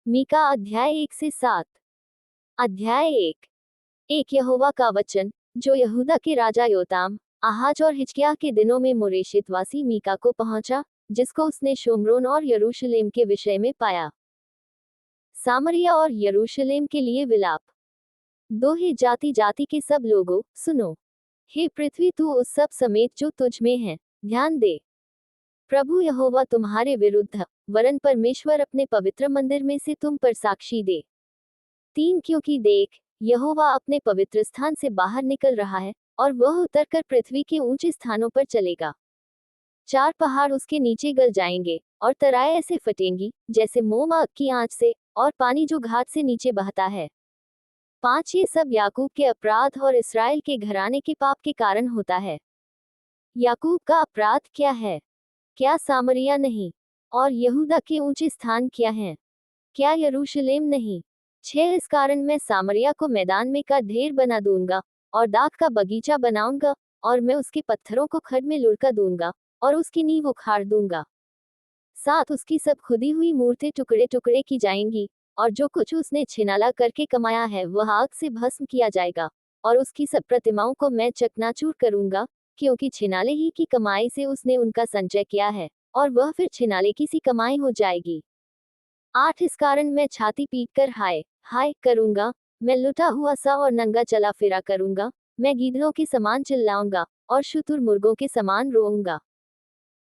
मीका अध्याय 1 से 7। अध्याय 1। यहोवा का वचन जो यहूदा के राजा योताम, आहाज और हिजकिय्याह के दिनों में मोरेशितवासी मीका को पहुंचा, जिसको उसने शोम्रोन और यरूशलेम के विषय में पाया। सामरिया और यरूशलेम के लिए विलाप। दो ही जाति जाति के सब लोगों, सुनो। हे पृथ्वी, तू उस सब समेत जो तुझ में है, ध्यान दे। प्रभु यहोवा तुम्हारे विरुद्ध, वरन परमेश्वर अपने पवित्र मंदिर में से तुम पर साक्षी दे। 3। क्योंकि देख, यहोवा अपने पवित्र स्थान से बाहर निकल रहा है, और वह उतरकर पृथ्वी के ऊंचे स्थानों पर चलेगा। 4। पहाड़ उसके नीचे गल जाएंगे, और तराएं ऐसे फटेंगी जैसे मोम आग की आंच से, और पानी जो घाट से नीचे बहता है। 5। ये सब याकूब के अपराध और इस्राएल के घराने के पाप के कारण होता है। याकूब का अपराध क्या है? क्या सामरिया नहीं? और यहूदा के ऊंचे स्थान क्या हैं? क्या यरूशलेम नहीं? 6। इस कारण मैं सामरिया को मैदान में का ढेर बना दूंगा, और दाख का बगीचा बनाऊंगा, और मैं उसके पत्थरों को खड में लुढ़का दूंगा, और उसकी नींव उखाड़ दूंगा। 7। उसकी सब खुदी हुई मूर्तें टुकड़े टुकड़े की जाएंगी, और जो कुछ उसने छिनाला करके कमाया है वह आग से भस्म किया जाएगा, और उसकी सब प्रतिमाओं को मैं चकनाचूर करूंगा, क्योंकि छिनाले ही की कमाई से उसने उनका संचय किया है, और वह फिर छिनाले की सी कमाई हो जाएगी। 8। इस कारण मैं छाती पीट कर हाय हाय करूंगा, मैं लुटा हुआ सा और नंगा चला फिरा करूंगा, मैं गीदड़ों के समान चिल्लाऊंगा, और शुतुरमुर्गों के समान रोऊंगा।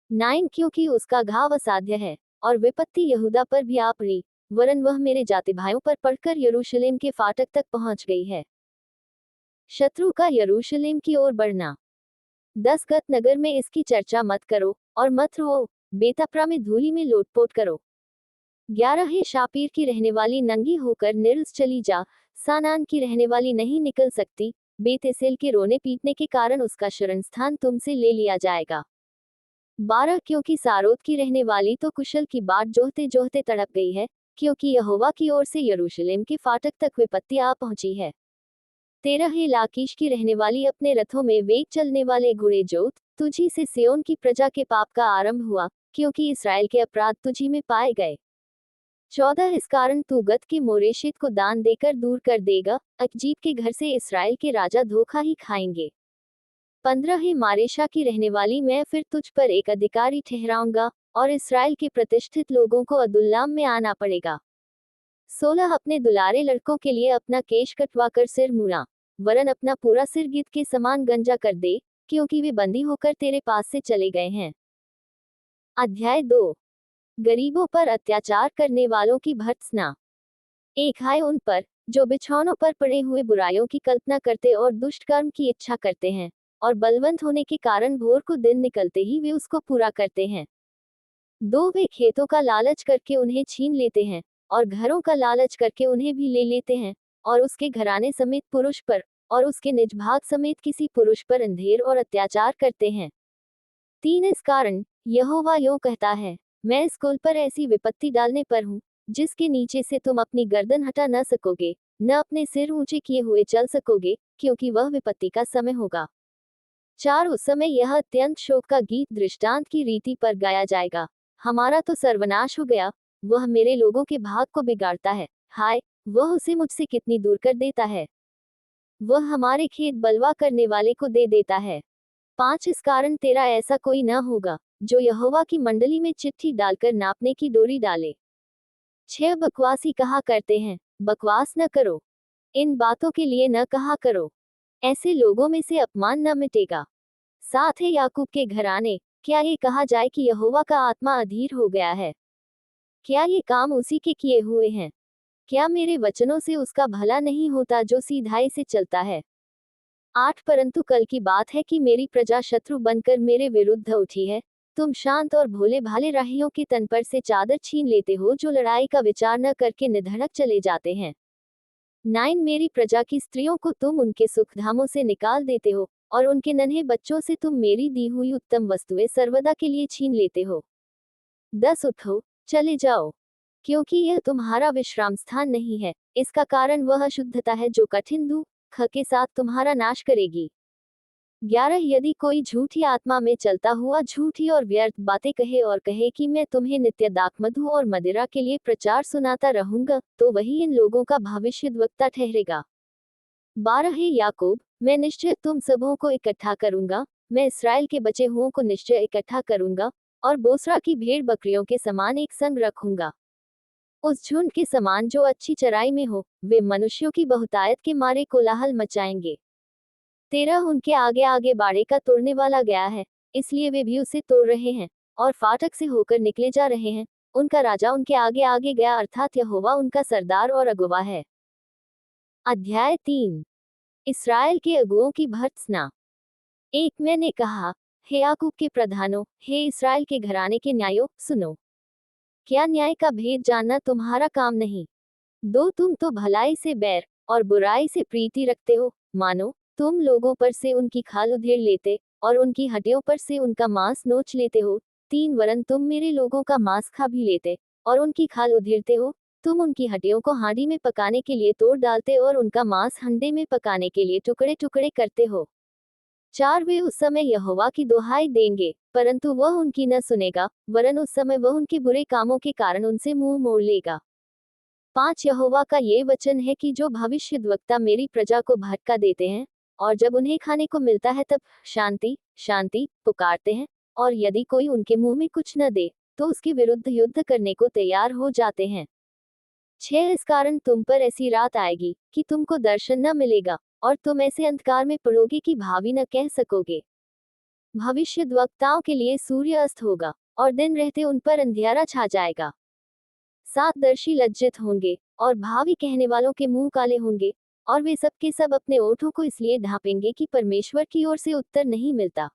9। क्योंकि उसका घाव असाध्य है, और विपत्ति यहूदा पर भी आ पड़ी, वरन वह मेरे जाति भाइयों पर पड़कर यरूशलेम के फाटक तक पहुंच गई है। शत्रु का यरूशलेम की ओर बढ़ना। 10। गत नगर में इसकी चर्चा मत करो, और मत रो, बेतपरा में धूलि में लोटपोट करो। 11। हे शापीर की रहने वाली, नंगी होकर निर्स चली जा, सानान की रहने वाली नहीं निकल सकती, बेतेसेल के रोने पीटने के कारण उसका शरण स्थान तुमसे ले लिया जाएगा। 12। क्योंकि सारोत की रहने वाली तो कुशल की बाट जोहते जोहते तड़प गई है, क्योंकि यहोवा की ओर से यरूशलेम के फाटक तक विपत्ति आ पहुंची है। 13। हे लाकीश की रहने वाली, अपने रथों में वेग चलने वाले घोड़े जोत, तुझी से सियोन की प्रजा के पाप का आरंभ हुआ, क्योंकि इसराइल के अपराध तुझी में पाए गए। 14। इस कारण तू गत के मोरेशित को दान देकर दूर कर देगा, अकजीब के घर से इसराइल के राजा धोखा ही खाएंगे। 15। हे मारेशा की रहने वाली, मैं फिर तुझ पर एक अधिकारी ठहराऊंगा, और इसराइल के प्रतिष्ठित लोगों को अदुल्लाम में आना पड़ेगा। 16। अपने दुलारे लड़कों के लिए अपना केश कटवाकर सिर मुड़ा, वरन अपना पूरा सिर गिद्ध के समान गंजा कर दे, क्योंकि वे बंदी होकर तेरे पास से चले गए हैं। अध्याय 2। गरीबों पर अत्याचार करने वालों की भर्त्सना। 1। हाय उन पर जो बिछौनों पर पड़े हुए बुराइयों की कल्पना करते और दुष्ट कर्म की इच्छा करते हैं, और बलवंत होने के कारण भोर को दिन निकलते ही वे उसको पूरा करते हैं। 2। वे खेतों का लालच करके उन्हें छीन लेते हैं, और घरों का लालच करके उन्हें भी ले लेते हैं, और उसके घराने समेत पुरुष पर, और उसके निज भाग समेत किसी पुरुष पर अंधेर और अत्याचार करते हैं। 3। इस कारण यहोवा यों कहता है, मैं इस कुल पर ऐसी विपत्ति डालने पर हूँ, जिसके नीचे से तुम अपनी गर्दन हटा न सकोगे, न अपने सिर ऊंचे किए हुए चल सकोगे, क्योंकि वह विपत्ति का समय होगा। 4। उस समय यह अत्यंत शोक का गीत दृष्टांत की रीति पर गाया जाएगा, हमारा तो सर्वनाश हो गया, वह मेरे लोगों के भाग को बिगाड़ता है, हाय, वह उसे मुझसे कितनी दूर कर देता है, वह हमारे खेत बलवा करने वाले को दे देता है। 5। इस कारण तेरा ऐसा कोई न होगा, जो यहोवा की मंडली में चिट्ठी डालकर नापने की डोरी डाले। 6। बकवासी कहा करते हैं, बकवास न करो, इन बातों के लिए न कहा करो, ऐसे लोगों में से अपमान न मिटेगा। 7। है याकूब के घराने, क्या ये कहा जाए कि यहोवा का आत्मा अधीर हो गया है? क्या ये काम उसी के किए हुए हैं? क्या मेरे वचनों से उसका भला नहीं होता जो सीधाई से चलता है? 8। परंतु कल की बात है कि मेरी प्रजा शत्रु बनकर मेरे विरुद्ध उठी है, तुम शांत और भोले भाले राहियों के तन पर से चादर छीन लेते हो, जो लड़ाई का विचार न करके निधड़क चले जाते हैं। 9। मेरी प्रजा की स्त्रियों को तुम उनके सुखधामों से निकाल देते हो, और उनके नन्हे बच्चों से तुम मेरी दी हुई उत्तम वस्तुएं सर्वदा के लिए छीन लेते हो। 10। उठो, चले जाओ, क्योंकि यह तुम्हारा विश्राम स्थान नहीं है, इसका कारण वह अशुद्धता है जो कठिन दुख के साथ तुम्हारा नाश करेगी। 11 यदि कोई झूठी आत्मा में चलता हुआ झूठी और व्यर्थ बातें कहे और कहे कि मैं तुम्हें नित्य दाखमधु और मदिरा के लिए प्रचार सुनाता रहूंगा, तो वही इन लोगों का भविष्यद्वक्ता ठहरेगा। 12 हे याकूब, मैं निश्चय तुम सबों को इकट्ठा करूंगा, मैं इसराइल के बचे हुओं को निश्चय इकट्ठा करूंगा, और बोस्रा की भेड़ बकरियों के समान एक संग रखूंगा। उस झुंड के समान जो अच्छी चराई में हो, वे मनुष्यों की बहुतायत के मारे कोलाहल मचाएंगे। 13 उनके आगे आगे बाड़े का तोड़ने वाला गया है, इसलिए वे भी उसे तोड़ रहे हैं, और फाटक से होकर निकले जा रहे हैं। उनका राजा उनके आगे आगे गया, अर्थात यहोवा उनका सरदार और अगुवा है। अध्याय 3। इस्राएल के अगुओं की भर्त्सना। 1 मैंने कहा, हे याकूब के प्रधानों, हे इस्राएल के घराने के न्यायों, सुनो। क्या न्याय का भेद जानना तुम्हारा काम नहीं? 2 तुम तो भलाई से बैर और बुराई से प्रीति रखते हो, मानो तुम लोगों पर से उनकी खाल उधेड़ लेते और उनकी हड्डियों पर से उनका मांस नोच लेते हो। 3 वरन तुम मेरे लोगों का मांस खा भी लेते और उनकी खाल उधेड़ते हो। तुम उनकी हड्डियों को हांडी में पकाने के लिए तोड़ डालते और उनका मांस हंडे में पकाने के लिए टुकड़े टुकड़े करते हो। 4 वे उस समय यहोवा की दुहाई देंगे, परंतु वह उनकी न सुनेगा, वरन उस समय वह उनके बुरे कामों के कारण उनसे मुंह मोड़ लेगा। 5 यहोवा का ये वचन है कि जो भविष्यद्वक्ता मेरी प्रजा को भटका देते हैं, और जब उन्हें खाने को मिलता है तब शांति शांति पुकारते हैं, और यदि कोई उनके मुंह में कुछ न दे, तो उसके विरुद्ध युद्ध करने को तैयार हो जाते हैं। 6 इस कारण तुम पर ऐसी रात आएगी कि तुमको दर्शन न मिलेगा, और तुम ऐसे अंधकार में पड़ोगे कि भावी न कह सकोगे। भविष्यद्वक्ताओं के लिए सूर्य अस्त होगा, और दिन रहते उन पर अंधियारा छा जाएगा। 7 दर्शी लज्जित होंगे, और भावी कहने वालों के मुंह काले होंगे, और वे सब के सब अपने ओठों को इसलिए ढांपेंगे कि परमेश्वर की ओर से उत्तर नहीं मिलता।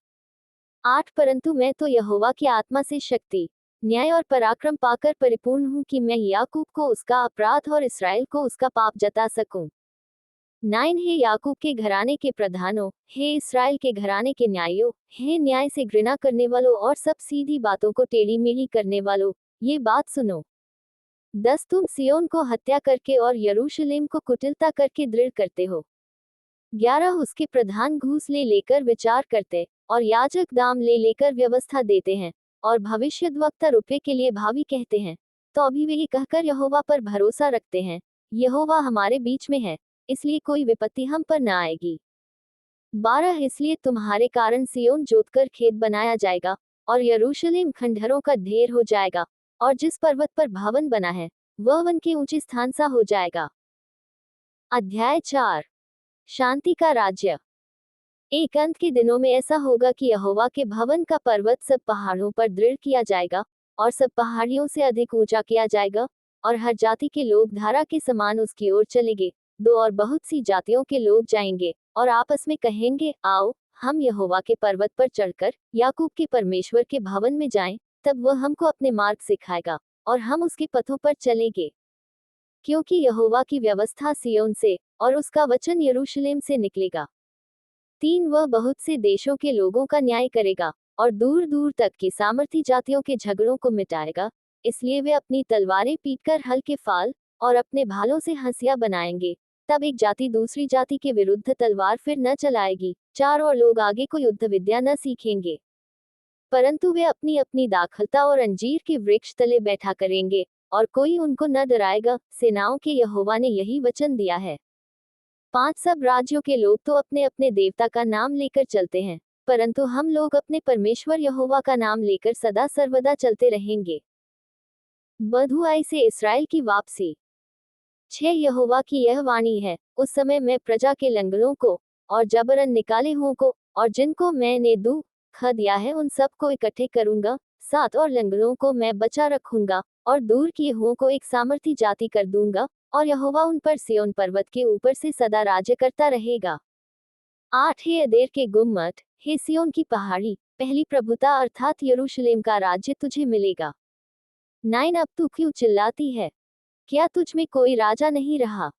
8 परंतु मैं तो यहोवा की आत्मा से शक्ति, न्याय और पराक्रम पाकर परिपूर्ण हूँ कि मैं याकूब को उसका अपराध और इसराइल को उसका पाप जता सकूं। 9 हे याकूब के घराने के प्रधानों, हे इसराइल के घराने के न्यायों, हे न्याय से घृणा करने वालों और सब सीधी बातों को टेढ़ी मेढ़ी करने वालों, ये बात सुनो। 10 तुम सियोन को हत्या करके और यरूशलेम को कुटिलता करके दृढ़ करते हो। 11 उसके प्रधान घूस ले लेकर विचार करते, और याजक दाम ले लेकर व्यवस्था देते हैं, और भविष्यद्वक्ता रुपये के लिए भावी कहते हैं, तो अभी वे ये कहकर यहोवा पर भरोसा रखते हैं, यहोवा हमारे बीच में है, इसलिए कोई विपत्ति हम पर न आएगी। 12 इसलिए तुम्हारे कारण सियोन जोतकर खेत बनाया जाएगा, और यरूशलेम खंडहरों का ढेर हो जाएगा, और जिस पर्वत पर भवन बना है, वह वन के ऊंचे स्थान सा हो जाएगा। अध्याय 4। शांति का राज्य। एक अंत के दिनों में ऐसा होगा कि यहोवा के भवन का पर्वत सब पहाड़ों पर दृढ़ किया जाएगा, और सब पहाड़ियों से अधिक ऊंचा किया जाएगा, और हर जाति के लोग धारा के समान उसकी ओर चलेंगे। 2 और बहुत सी जातियों के लोग जाएंगे, और आपस में कहेंगे, आओ हम यहोवा के पर्वत पर चढ़कर याकूब के परमेश्वर के भवन में जाएं, तब वह हमको अपने मार्ग सिखाएगा, और हम उसके पथों पर चलेंगे। क्योंकि यहोवा की व्यवस्था सियोन से, और उसका वचन यरूशलेम से निकलेगा। 3 वह बहुत से देशों के लोगों का न्याय करेगा, और दूर दूर तक की सामर्थी जातियों के झगड़ों को मिटाएगा, इसलिए वे अपनी तलवारें पीटकर हल्के फाल, और अपने भालों से हंसिया बनाएंगे। तब एक जाति दूसरी जाति के विरुद्ध तलवार फिर न चलाएगी, 4 और लोग आगे को युद्ध विद्या न सीखेंगे, परंतु वे अपनी अपनी दाखलता और अंजीर के वृक्ष तले बैठा करेंगे, और कोई उनको न डराएगा। सेनाओं के यहोवा ने यही वचन दिया है। 5 सब राज्यों के लोग तो अपने अपने देवता का नाम लेकर चलते हैं, परंतु हम लोग अपने परमेश्वर यहोवा का नाम लेकर सदा सर्वदा चलते रहेंगे। बधुआई से इसराइल की वापसी। 6 यहोवा की यह वाणी है, उस समय मैं प्रजा के लंगड़ों को और जबरन निकाले हुओं को, और जिनको मैंने दुख दिया है उन सब को इकट्ठे करूंगा। 7 और लंगड़ों को मैं बचा रखूंगा, और दूर किए हुओं को एक सामर्थी जाति कर दूंगा, और यहोवा उन पर सिय्योन पर्वत के ऊपर से सदा राज्य करता रहेगा। 8 हे अदेर के गुम्मट, हे सिय्योन की पहाड़ी, पहली प्रभुता अर्थात यरूशलेम का राज्य तुझे मिलेगा। 9 अब तू क्यों चिल्लाती है? क्या तुझ में कोई राजा नहीं रहा?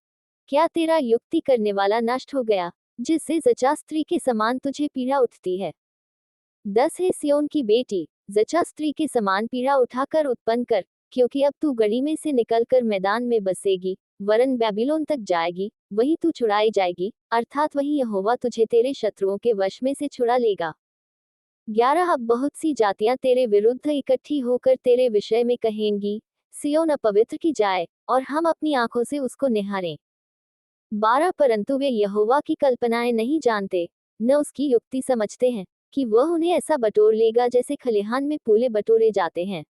क्या तेरा युक्ति करने वाला नष्ट हो गया, जिससे जचा स्त्री के समान तुझे पीड़ा उठती है? 10 हे सिय्योन की बेटी, जचा स्त्री के समान पीड़ा उठाकर उत्पन्न कर, क्योंकि अब तू गड़ी में से निकलकर मैदान में बसेगी, वरन बेबीलोन तक जाएगी, वहीं तू छुड़ाई जाएगी, अर्थात वहीं यहोवा तुझे तेरे शत्रुओं के वश में से छुड़ा लेगा। 11 अब बहुत सी जातियां तेरे विरुद्ध इकट्ठी होकर तेरे विषय में कहेंगी, सिय्योन अपवित्र की जाए, और हम अपनी आंखों से उसको निहारें। 12 परंतु वे यहोवा की कल्पनाएं नहीं जानते, न उसकी युक्ति समझते हैं, कि वह उन्हें ऐसा बटोर लेगा जैसे खलिहान में पूले बटोरे जाते हैं।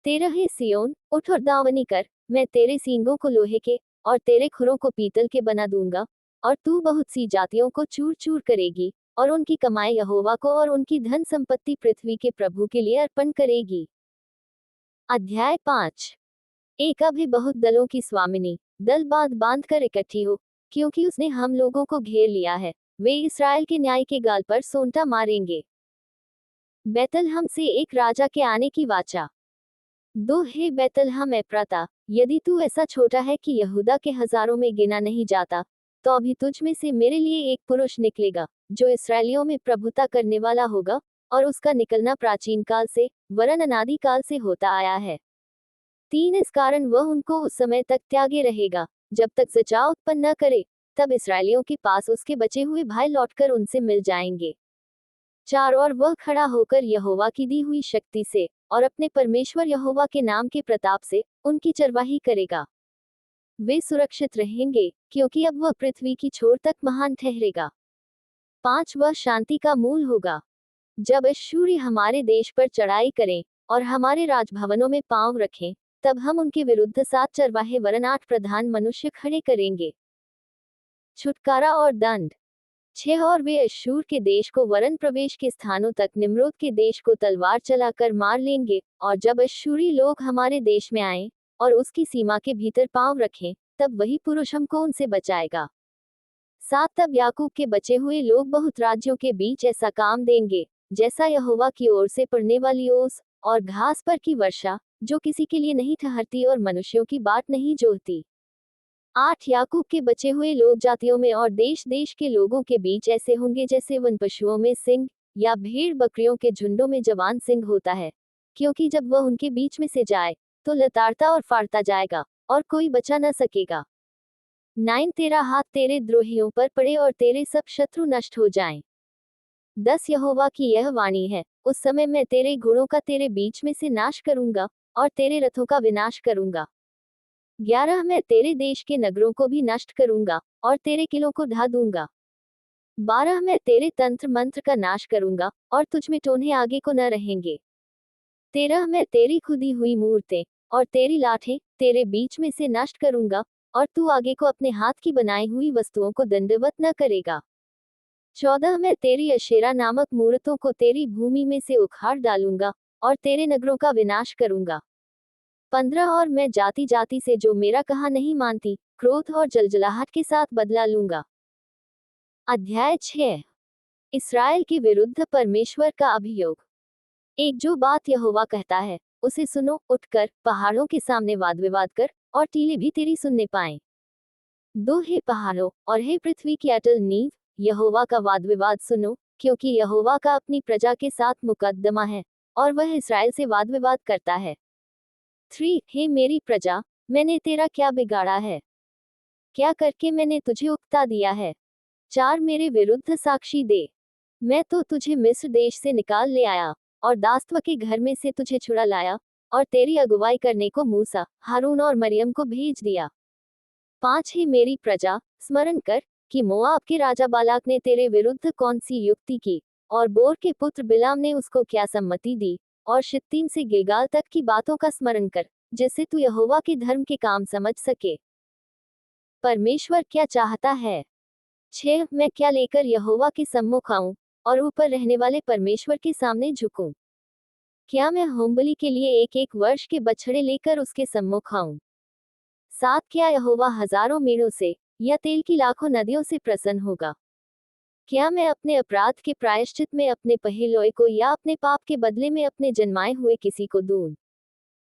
13 हे सिय्योन, उठ और दावनी कर, मैं तेरे सींगों को लोहे के और तेरे खुरों को पीतल के बना दूंगा, और तू बहुत सी जातियों को चूर चूर करेगी, और उनकी कमाई यहोवा को और उनकी धन संपत्ति पृथ्वी के प्रभु के लिए अर्पण करेगी। अध्याय 5। एक अब है बहुत दलों की स्वामिनी, दल बांध बांध कर इकट्ठी हो, क्योंकि उसने हम लोगों को घेर लिया है, वे इसराइल के न्याय के गाल पर सोंटा मारेंगे। बैतलहम से एक राजा के आने की वाचा। 2 हे बैतलहम एप्राता, यदि तू ऐसा छोटा है कि यहूदा के हजारों में गिना नहीं जाता, तो अभी तुझ में से मेरे लिए एक पुरुष निकलेगा, जो इसराइलियों में प्रभुता करने वाला होगा, और उसका निकलना प्राचीन काल से, वरन अनादि काल से होता आया है। 3 इस कारण वह उनको उस समय तक त्यागे रहेगा, जब तक सचा उत्पन्न न करे, तब इसराइलियों के पास उसके बचे हुए भाई लौटकर उनसे मिल जाएंगे। 4 और वह खड़ा होकर यहोवा की दी हुई शक्ति से, और अपने परमेश्वर यहोवा के नाम के प्रताप से, उनकी चरवाही करेगा। वे सुरक्षित रहेंगे, क्योंकि अब वह पृथ्वी की छोर तक महान ठहरेगा। 5 वह शांति का मूल होगा। जब अश्शूरी हमारे देश पर चढ़ाई करें, और हमारे राजभवनों में पांव रखें, तब हम उनके विरुद्ध 7 चरवाहे वरन 8 प्रधान मनुष्य खड़े करेंगे। छुटकारा और दंड। 6 और वे अश्शूर के देश को वरन प्रवेश के स्थानों तक निम्रोद के देश को तलवार चलाकर मार लेंगे, और जब अश्शूरी लोग हमारे देश में आएं, और उसकी सीमा के भीतर पांव रखें, तब वही पुरुष हमको उनसे बचाएगा। 7 तब याकूब के बचे हुए लोग बहुत राज्यों के बीच ऐसा काम देंगे, जैसा यहोवा की ओर से पड़ने वाली ओस और घास पर की वर्षा, जो किसी के लिए नहीं ठहरती और मनुष्यों की बाट नहीं जोहती। 8 याकूब के बचे हुए लोग जातियों में और देश देश के लोगों के बीच ऐसे होंगे जैसे वन पशुओं में सिंह, या भेड़ बकरियों के झुंडों में जवान सिंह होता है, क्योंकि जब वह उनके बीच में से जाए, तो लताड़ता और फाड़ता जाएगा, और कोई बचा न सकेगा। 9 तेरा हाथ तेरे द्रोहियों पर पड़े और तेरे सब शत्रु नष्ट हो जाएं। 10 यहोवा की यह वाणी है, उस समय मैं तेरे घोड़ों का तेरे बीच में से नाश करूंगा, और तेरे रथों का विनाश करूंगा। 11 मैं तेरे देश के नगरों को भी नष्ट करूंगा, और तेरे किलों को ढा दूंगा। 12 मैं तेरे तंत्र मंत्र का नाश करूंगा, और तुझ में टोन्हे आगे को न रहेंगे। 13 मैं तेरी खुदी हुई मूर्तें और तेरी लाठें तेरे बीच में से नष्ट करूंगा, और तू आगे को अपने हाथ की बनाई हुई वस्तुओं को दंडवत न करेगा। 14 मैं तेरी अशेरा नामक मूर्तों को तेरी भूमि में से उखाड़ डालूंगा, और तेरे नगरों का विनाश करूंगा। 15 और मैं जाति जाति से जो मेरा कहा नहीं मानती, क्रोध और जलजलाहट के साथ बदला लूंगा। अध्याय 6। इसराइल के विरुद्ध परमेश्वर का अभियोग। एक जो बात यहोवा कहता है, उसे सुनो, उठकर पहाड़ों के सामने वाद विवाद कर, और टीले भी तेरी सुनने पाएं। 2 हे पहाड़ों और हे पृथ्वी की अटल नींव, यहोवा का वाद विवाद सुनो, क्योंकि यहोवा का अपनी प्रजा के साथ मुकद्दमा है, और वह इसराइल से वाद विवाद करता है। 3 हे मेरी प्रजा, मैंने तेरा क्या बिगाड़ा है? क्या करके मैंने तुझे उकता दिया है? 4 मेरे विरुद्ध साक्षी दे। मैं तो तुझे मिस्र देश से निकाल ले आया, और दासत्व के घर में से तुझे छुड़ा लाया, और तेरी अगुवाई करने को मूसा, हारून और मरियम को भेज दिया। 5 हे मेरी प्रजा, स्मरण कर कि मोआब के राजा बालाक ने तेरे विरुद्ध कौन सी युक्ति की, और बोर के पुत्र बिलाम ने उसको क्या सम्मति दी, और शित्तीम से गिलगाल तक की बातों का स्मरण कर, जिससे तू यहोवा के धर्म के काम समझ सके। परमेश्वर क्या चाहता है? 6 मैं क्या लेकर यहोवा के सम्मुख आऊं, और ऊपर रहने वाले परमेश्वर के सामने झुकूं? क्या मैं होमबलि के लिए 1-1 वर्ष के बछड़े लेकर उसके सम्मुख आऊं? 7 क्या यहोवा हजारों मेढ़ों से, या तेल की लाखों नदियों से प्रसन्न होगा? क्या मैं अपने अपराध के प्रायश्चित में अपने पहलोए को, या अपने पाप के बदले में अपने जन्माए हुए किसी को दूं?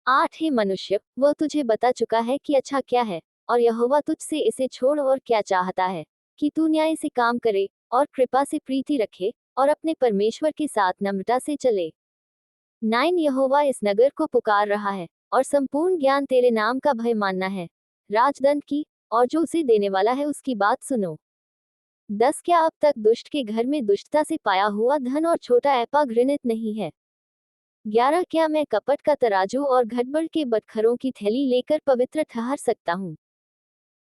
8 हे मनुष्य, वह तुझे बता चुका है कि अच्छा क्या है, और यहोवा तुझसे इसे छोड़ और क्या चाहता है, कि तू न्याय से काम करे, और कृपा से प्रीति रखे, और अपने परमेश्वर के साथ नम्रता से चले। 9 यहोवा इस नगर को पुकार रहा है, और संपूर्ण ज्ञान तेरे नाम का भय मानना है। राजदंड की, और जो उसे देने वाला है उसकी बात सुनो। 10 क्या अब तक दुष्ट के घर में दुष्टता से पाया हुआ धन और छोटा ऐपा घृणित नहीं है। 11 क्या मैं कपट का तराजू और घटबड़ के बटखरों की थैली लेकर पवित्र ठहर सकता हूँ।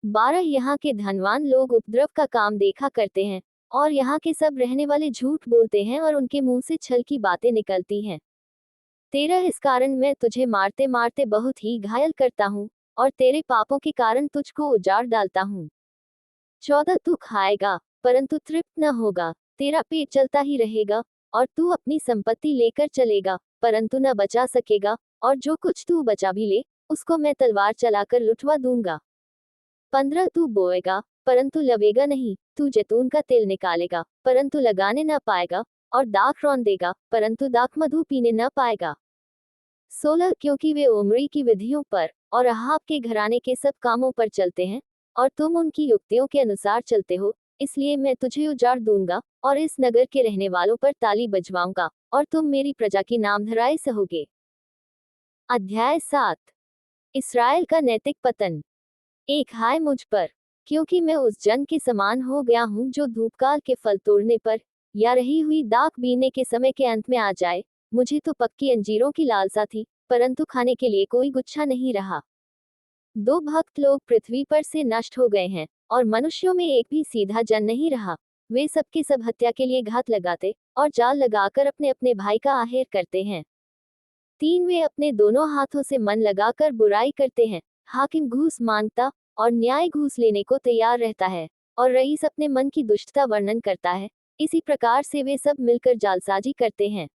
12 यहाँ के धनवान लोग उपद्रव का काम देखा करते हैं, और यहाँ के सब रहने वाले झूठ बोलते हैं और उनके मुंह से छल की बातें निकलती हैं। 13 इस कारण मैं तुझे मारते मारते बहुत ही घायल करता हूँ, और तेरे पापों के कारण तुझको उजाड़ डालता हूँ। 14 तू खाएगा परंतु तृप्त न होगा, तेरा पेट चलता ही रहेगा, और तू अपनी संपत्ति लेकर चलेगा परंतु न बचा सकेगा, और जो कुछ तू बचा भी ले उसको मैं तलवार चलाकर लुटवा दूंगा। 15 तू बोएगा परंतु लवेगा नहीं, तू जैतून का तेल निकालेगा परंतु लगाने न पाएगा, और दाख रौंदेगा परंतु दाख मधु पीने न पाएगा। 16 क्योंकि वे ओमरी की विधियों पर और अहाब के घराने के सब कामों पर चलते हैं, और तुम उनकी युक्तियों के अनुसार चलते हो, इसलिए मैं तुझे उजाड़ दूंगा और इस नगर के रहने वालों पर ताली बजवाऊंगा, और तुम मेरी प्रजा की नामधराई सहोगे। अध्याय 7। इस्राएल का नैतिक पतन। एक हाय मुझ पर, क्योंकि मैं उस जन के समान हो गया हूँ जो धूपकाल के फल तोड़ने पर या रही हुई दाख बीनने के समय के अंत में आ जाए। मुझे तो पक्की अंजीरों की लालसा थी, परंतु खाने के लिए कोई गुच्छा नहीं रहा। 2 भक्त लोग पृथ्वी पर से नष्ट हो गए हैं, और मनुष्यों में एक भी सीधा जन नहीं रहा। वे सबके सब हत्या के लिए घात लगाते और जाल लगाकर अपने अपने भाई का आहेर करते हैं। 3 वे अपने दोनों हाथों से मन लगाकर बुराई करते हैं। हाकिम घूस मांगता और न्याय घूस लेने को तैयार रहता है, और रईस अपने मन की दुष्टता वर्णन करता है। इसी प्रकार से वे सब मिलकर जालसाजी करते हैं।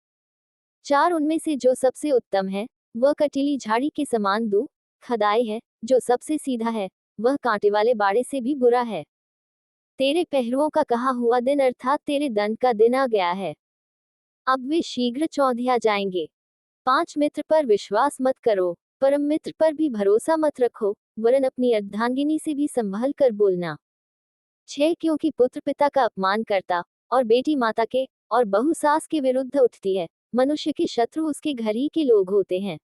4 उनमें से जो सबसे उत्तम है वह कटीली झाड़ी के समान दू खदाई है, जो सबसे सीधा है वह कांटे वाले बाड़े से भी बुरा है। तेरे पहरुओं का कहा हुआ दिन अर्थात तेरे दंड का दिन आ गया है, अब वे शीघ्र चौंधिया जाएंगे। 5 मित्र पर विश्वास मत करो, परम मित्र पर भी भरोसा मत रखो, वरन अपनी अर्धांगिनी से भी संभल कर बोलना। 6 क्योंकि पुत्र पिता का अपमान करता और बेटी माता के और बहू सास के विरुद्ध उठती है, मनुष्य के शत्रु उसके घर ही के लोग होते हैं।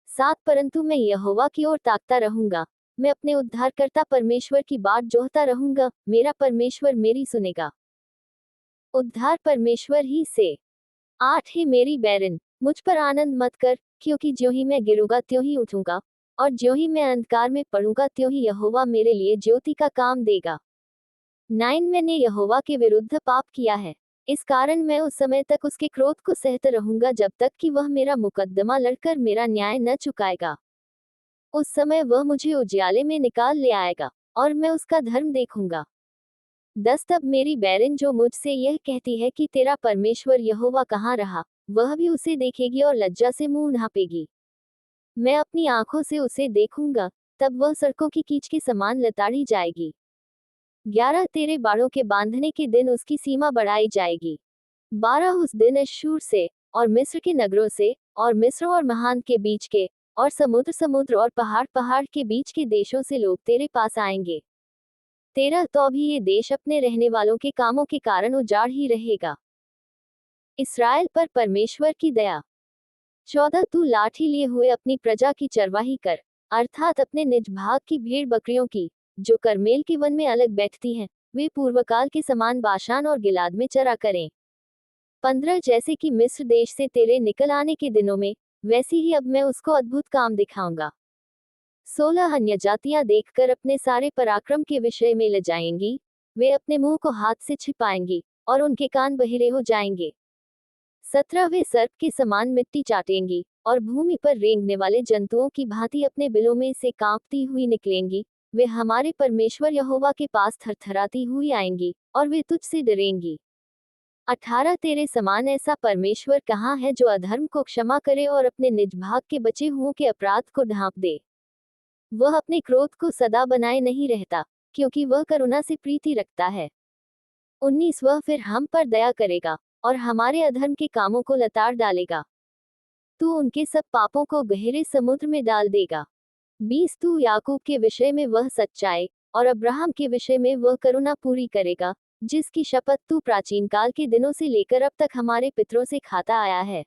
7 परंतु मैं यहोवा की ओर ताकता रहूंगा, मैं अपने उद्धारकर्ता परमेश्वर की बाट जोहता रहूंगा, मेरा परमेश्वर मेरी सुनेगा। उद्धार परमेश्वर ही से। 8 हे मेरी बैरन, मुझ पर आनंद मत कर, क्योंकि ज्यों ही मैं गिरूंगा त्यों ही उठूंगा, और ज्यों ही मैं अंधकार में पड़ूंगा त्यों ही यहोवा मेरे लिए ज्योति का काम देगा। 9 मैंने यहोवा के विरुद्ध पाप किया है, इस कारण मैं उस समय तक उसके क्रोध को सहते रहूंगा जब तक कि वह मेरा मुकद्दमा लड़कर मेरा न्याय न चुकाएगा। उस समय वह मुझे उजियाले में निकाल ले आएगा, और मैं उसका धर्म देखूंगा। 10 तब मेरी बैरन जो मुझसे यह कहती है कि तेरा परमेश्वर यहोवा कहाँ रहा, वह भी उसे देखेगी और लज्जा से मुंह ढांपेगी। मैं अपनी आंखों से उसे देखूंगा, तब वह सड़कों की कीच के समान लताड़ी जाएगी। 11 तेरे बाड़ों के बांधने के दिन उसकी सीमा बढ़ाई जाएगी। 12 उस दिन अश्शूर से और मिस्र के नगरों से और मिस्र और महान के बीच के और समुद्र समुद्र और पहाड़ पहाड़ के बीच के देशों से लोग तेरे पास आएंगे। 13 तो भी ये देश अपने रहने वालों के कामों के कारण उजाड़ ही रहेगा। इस्राएल पर परमेश्वर की दया। 14 तू लाठी लिए हुए अपनी प्रजा की चरवाही कर, अर्थात अपने निज भाग की भेड़ बकरियों की, जो करमेल के वन में अलग बैठती हैं, वे पूर्वकाल के समान बाशान और गिलाद में चरा करें। 15 जैसे कि मिस्र देश से तेरे निकल आने के दिनों में, वैसी ही अब मैं उसको अद्भुत काम दिखाऊंगा। 16 अन्य जातियां देखकर अपने सारे पराक्रम के विषय में लजाएंगी, वे अपने मुंह को हाथ से छिपाएंगी और उनके कान बहिरे हो जाएंगे। 17 वे सर्प के समान मिट्टी चाटेंगी और भूमि पर रेंगने वाले जंतुओं की भांति अपने बिलों में से कांपती हुई निकलेंगी, वे हमारे परमेश्वर यहोवा के पास थरथराती हुई आएंगी और वे तुझसे डरेंगी। 18 तेरे समान ऐसा परमेश्वर कहाँ है जो अधर्म को क्षमा करे और अपने निज भाग के बचे हुओं के अपराध को ढांप दे। वह अपने क्रोध को सदा बनाए नहीं रहता, क्योंकि वह करुणा से प्रीति रखता है। 19 वह फिर हम पर दया करेगा और हमारे अधर्म के कामों को लताड़ डालेगा। तू उनके सब पापों को गहरे समुद्र में डाल देगा। 20 तू याकूब के विषय में वह सच्चाई और अब्राहम के विषय में वह करुणा पूरी करेगा, जिसकी शपथ तू प्राचीन काल के दिनों से लेकर अब तक हमारे पितरों से खाता आया है।